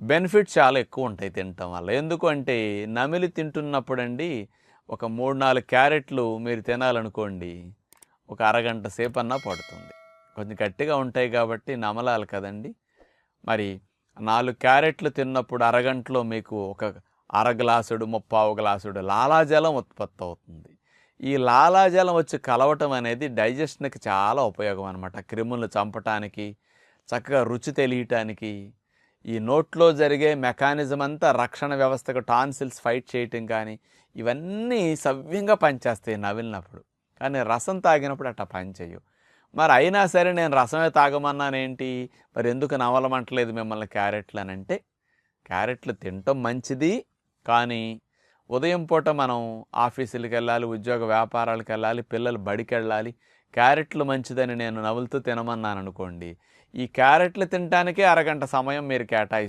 Benefits చాలా ఎక్కువ ఉంటాయి తినటం వల్ల. ఎందుకు అంటే నమిలి తింటున్నప్పుడండి ఒక 3, 4 క్యారెట్లు మీరు తినాలనుకోండి, ఒక అరగంట సేపన్నా పడుతుంది. కొంచెం గట్టిగా ఉంటాయి కాబట్టి నమలాలి కదండీ! మరి 4 క్యారెట్లు తిన్నప్పుడు అరగంటలో మీకు ఒక అర గ్లాసుడు, ముప్పావు గ్లాసుడు లాలాజలం ఉత్పత్తి అవుతుంది. ఈ లాలాజలం వచ్చి కలవటం అనేది డైజెషన్‌కి చాలా ఉపయోగం అనమాట. క్రిములను చంపటానికి, చక్కగా రుచి తెలియటానికి, ఈ నోట్లో జరిగే మెకానిజం అంతా రక్షణ వ్యవస్థకు టాన్సిల్స్ ఫైట్ చేయటం కానీ, ఇవన్నీ సవ్యంగా పనిచేస్తాయి నమిలినప్పుడు. కానీ రసం తాగినప్పుడు అట్టా పనిచేయవు. మరి అయినా సరే నేను రసమే తాగమన్నానేంటి? మరి ఎందుకు నమలమంటలేదు మిమ్మల్ని క్యారెట్లు అనంటే, క్యారెట్లు తినటం మంచిది. కానీ ఉదయం పూట మనం ఆఫీసులకి వెళ్ళాలి, ఉద్యోగ వ్యాపారాలకు వెళ్ళాలి, పిల్లలు బడికి వెళ్ళాలి. క్యారెట్లు మంచిదని నేను నములుతూ తినమన్నాను అనుకోండి, ఈ క్యారెట్లు తినటానికే అరగంట సమయం మీరు కేటాయిస్తారు.